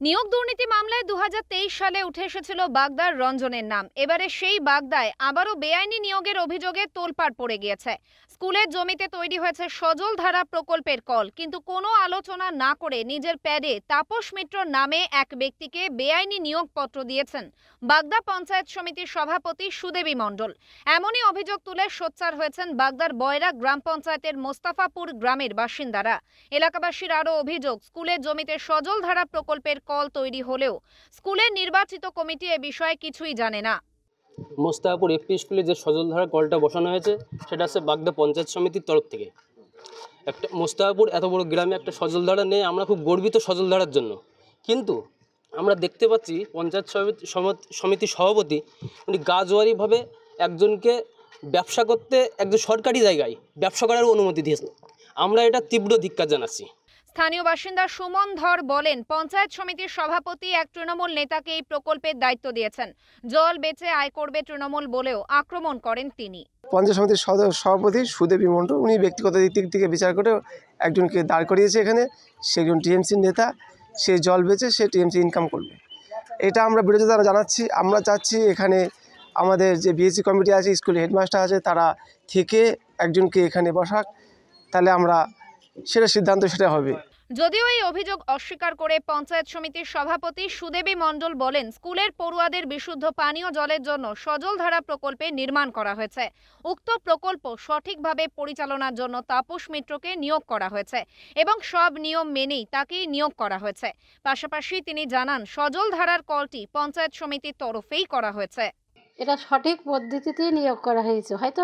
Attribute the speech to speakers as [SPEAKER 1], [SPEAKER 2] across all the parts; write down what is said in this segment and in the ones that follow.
[SPEAKER 1] নিয়োগ দুর্নীতি মামলায় 2023 সালে উঠে এসেছিল বাগদার রঞ্জনের নাম। এবারে সেই বাগদায় আবারও বেআইনি নিয়োগের অভিযোগে তোলপাড় পড়ে গিয়েছে। স্কুলের জমিতে তৈরি হয়েছে সজল ধারা প্রকল্পের কল, কিন্তু কোনো আলোচনা না করে নিজের প্যাডে তাপস মিত্রর নামে এক ব্যক্তিকে বেআইনি নিয়োগপত্র দিয়েছেন বাগদা পঞ্চায়েত সমিতির সভাপতি সুদেবী মণ্ডল। এমনই অভিযোগ তুলে সোচ্চার হয়েছেন বাগদার বয়রা গ্রাম পঞ্চায়েতের মোস্তাফাপুর গ্রামের বাসিন্দারা। এলাকাবাসীর আরও অভিযোগ, স্কুলের জমিতে সজল ধারা প্রকল্পের কল তৈরি হলেও স্কুলের নির্বাচিত কমিটি এ বিষয়ে কিছুই জানে না।
[SPEAKER 2] মোস্তাফাপুর এপি স্কুলে যে সজলধারা কলটা বসানো হয়েছে সেটা হচ্ছে বাগদা পঞ্চায়েত সমিতির তরফ থেকে। একটা মোস্তাফাপুর এত বড় গ্রামে একটা সজলধারা নেই, আমরা খুব গর্বিত সজলধারার জন্য। কিন্তু আমরা দেখতে পাচ্ছি পঞ্চায়েত সমিতির সভাপতি উনি গাজোয়ারিভাবে একজনকে ব্যবসা করতে, একজন সরকারি জায়গায় ব্যবসা করার অনুমতি দিয়েছেন। আমরা এটা তীব্র ধিক্কার জানাচ্ছি।
[SPEAKER 1] স্থানীয় বাসিন্দা সুমন ধর বলেন, পঞ্চায়েত সমিতির সভাপতি এক তৃণমূল নেতাকে এই প্রকল্পের দায়িত্ব দিয়েছেন। জল বেচে আয় করবে তৃণমূল বলেও আক্রমণ করেন তিনি।
[SPEAKER 3] পঞ্চায়েত সমিতির সভাপতি সুদেবী মণ্ডল উনি ব্যক্তিগত দিক থেকে বিচার করে একজনকে দাঁড় করিয়েছে এখানে। সে একজন টিএমসির নেতা, সে জল বেচে সে টিএমসি ইনকাম করবে, এটা আমরা বিরোধিতা জানাচ্ছি। আমরা চাচ্ছি এখানে আমাদের যে বিএসসি কমিটি আছে, স্কুলের হেডমাস্টার আছে, তারা থেকে একজনকে এখানে বসাক, তাহলে আমরা সেটা সিদ্ধান্ত সেটা হবে।
[SPEAKER 1] যদিও এই অভিযোগ অস্বীকার করে পঞ্চায়েত সমিতির সভাপতি সুদেবী মণ্ডল বলেন, স্কুলের পড়ুয়াদের বিশুদ্ধ পানীয় জলের জন্য সজল ধারা প্রকল্পে নির্মাণ করা হয়েছে। উক্ত প্রকল্প সঠিকভাবে পরিচালনার জন্য তাপস মিত্রকে নিয়োগ করা হয়েছে এবং সব নিয়ম মেনেই তাকেই নিয়োগ করা হয়েছে। পাশাপাশি তিনি জানান, সজল ধারার কলটি পঞ্চায়েত সমিতির তরফেই করা হয়েছে।
[SPEAKER 4] এটা সঠিক পদ্ধতিতেই নিয়োগ করা হয়েছে, হয়তো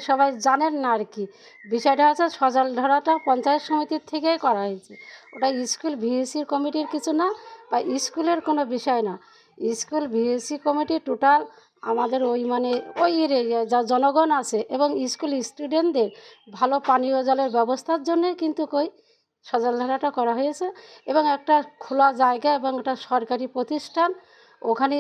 [SPEAKER 4] সবাই জানেন না আর কি। বিষয়টা হচ্ছে সজল ধারাটা পঞ্চায়েত সমিতির থেকেই করা হয়েছে, ওটা স্কুল ভিএসসি কমিটির কিছু না বা স্কুলের কোনো বিষয় না। স্কুল ভিএসসি কমিটি টোটাল আমাদের ওই যা জনগণ আছে এবং স্কুল স্টুডেন্টদের ভালো পানীয় জলের ব্যবস্থার জন্যই কিন্তু সজল ধারাটা করা হয়েছে। এবং একটা খোলা জায়গা এবং একটা সরকারি প্রতিষ্ঠান, ওখানে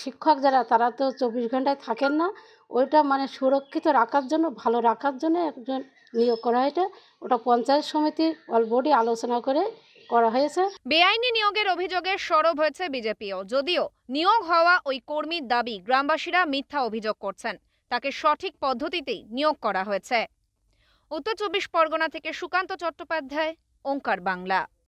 [SPEAKER 4] শিক্ষক যারা তারা তো 24 ঘন্টায় থাকেন না, ওইটা সুরক্ষিত রাখার জন্য, ভালো রাখার জন্য একজন নিয়োগ করা হয়েছে। ওটা পঞ্চায়েত সমিতির অলরেডি আলোচনা করে করা হয়েছে।
[SPEAKER 1] বেআইনি নিয়োগের অভিযোগে সরব হয়েছে বিজেপিও। যদিও নিয়োগ হওয়া ওই কর্মীর দাবি গ্রামবাসীরা মিথ্যা অভিযোগ করছেন, তাকে সঠিক পদ্ধতিতেই নিয়োগ করা হয়েছে। উত্তর 24 পরগনা থেকে সুকান্ত চট্টোপাধ্যায়, ওঙ্কার বাংলা।